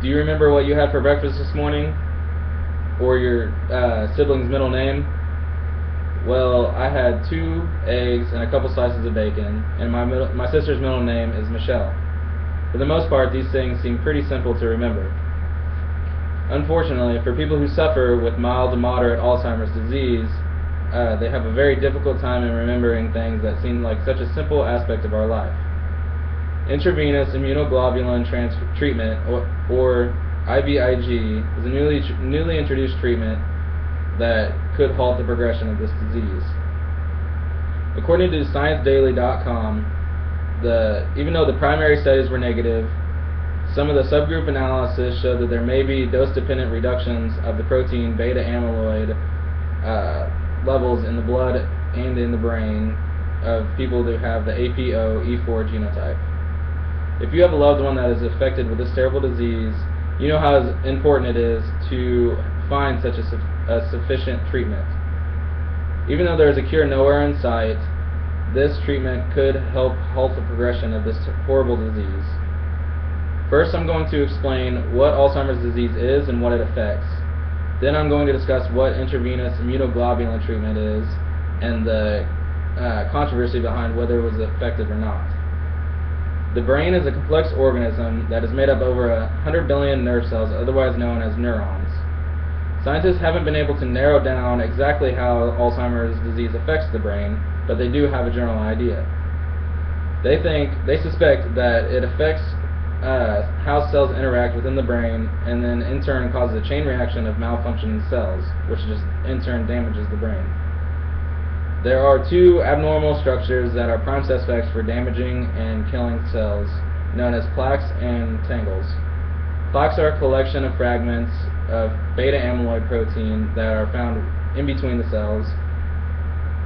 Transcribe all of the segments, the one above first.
Do you remember what you had for breakfast this morning? Or your sibling's middle name? Well, I had 2 eggs and a couple slices of bacon, and my sister's middle name is Michelle. For the most part, these things seem pretty simple to remember. Unfortunately, for people who suffer with mild to moderate Alzheimer's disease, they have a very difficult time in remembering things that seem like such a simple aspect of our life. Intravenous immunoglobulin treatment, or IVIG, is a newly introduced treatment that could halt the progression of this disease. According to ScienceDaily.com, even though the primary studies were negative, some of the subgroup analysis showed that there may be dose-dependent reductions of the protein beta amyloid levels in the blood and in the brain of people who have the APOE4 genotype. If you have a loved one that is affected with this terrible disease, you know how important it is to find such a sufficient treatment. Even though there is a cure nowhere in sight, this treatment could help halt the progression of this horrible disease. First, I'm going to explain what Alzheimer's disease is and what it affects. Then I'm going to discuss what intravenous immunoglobulin treatment is and the controversy behind whether it was effective or not. The brain is a complex organism that is made up of over 100 billion nerve cells, otherwise known as neurons. Scientists haven't been able to narrow down exactly how Alzheimer's disease affects the brain, but they do have a general idea. They suspect that it affects how cells interact within the brain, and then in turn causes a chain reaction of malfunctioning cells, which just in turn damages the brain. There are 2 abnormal structures that are prime suspects for damaging and killing cells, known as plaques and tangles. Plaques are a collection of fragments of beta amyloid protein that are found in between the cells,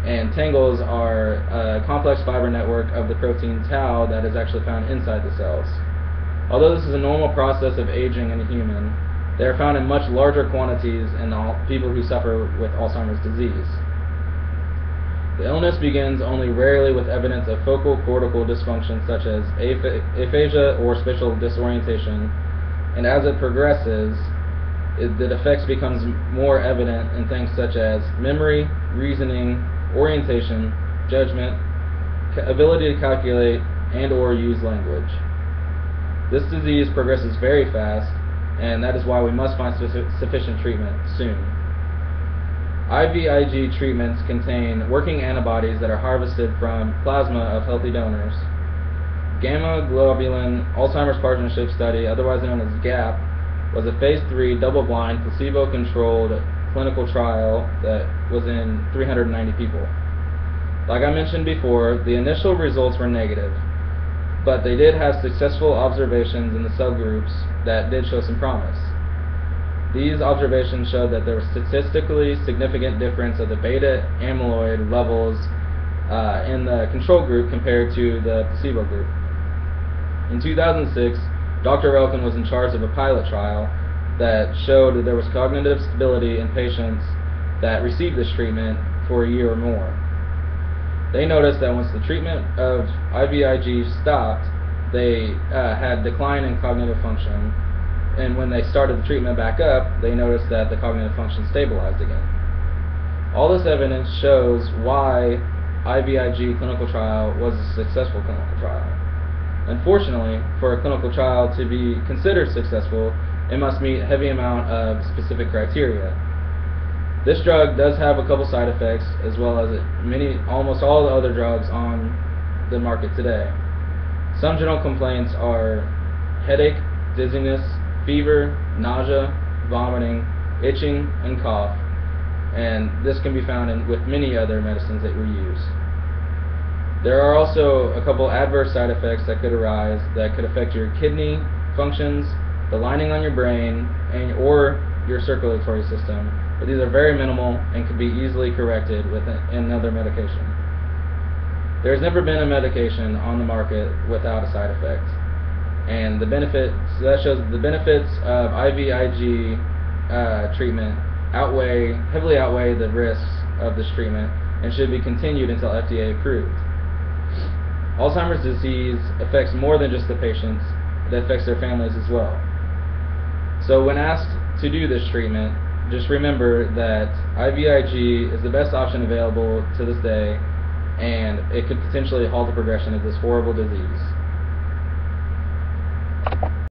and tangles are a complex fiber network of the protein tau that is actually found inside the cells. Although this is a normal process of aging in a human, they are found in much larger quantities in people who suffer with Alzheimer's disease. The illness begins only rarely with evidence of focal cortical dysfunction such as aphasia or spatial disorientation, and as it progresses, the effects becomes more evident in things such as memory, reasoning, orientation, judgment, ability to calculate, and or use language. This disease progresses very fast, and that is why we must find sufficient treatment soon. IVIG treatments contain working antibodies that are harvested from plasma of healthy donors. Gamma Globulin Alzheimer's Partnership Study, otherwise known as GAP, was a phase 3 double-blind placebo-controlled clinical trial that was in 390 people. Like I mentioned before, the initial results were negative, but they did have successful observations in the subgroups that did show some promise. These observations showed that there was statistically significant difference of the beta amyloid levels in the control group compared to the placebo group. In 2006, Dr. Elkin was in charge of a pilot trial that showed that there was cognitive stability in patients that received this treatment for a year or more. They noticed that once the treatment of IVIG stopped, they had decline in cognitive function, and when they started the treatment back up, they noticed that the cognitive function stabilized again. All this evidence shows why IVIG clinical trial was a successful clinical trial. Unfortunately, for a clinical trial to be considered successful, it must meet a heavy amount of specific criteria. This drug does have a couple side effects, as well as almost all the other drugs on the market today. Some general complaints are headache, dizziness, fever, nausea, vomiting, itching, and cough, and this can be found with many other medicines that we use. There are also a couple adverse side effects that could arise that could affect your kidney functions, the lining on your brain, or your circulatory system, but these are very minimal and can be easily corrected with another medication. There has never been a medication on the market without a side effect, and that shows that the benefits of IVIG treatment heavily outweigh the risks of this treatment and should be continued until FDA approved. Alzheimer's disease affects more than just the patients, it affects their families as well. So when asked to do this treatment, just remember that IVIG is the best option available to this day, and it could potentially halt the progression of this horrible disease.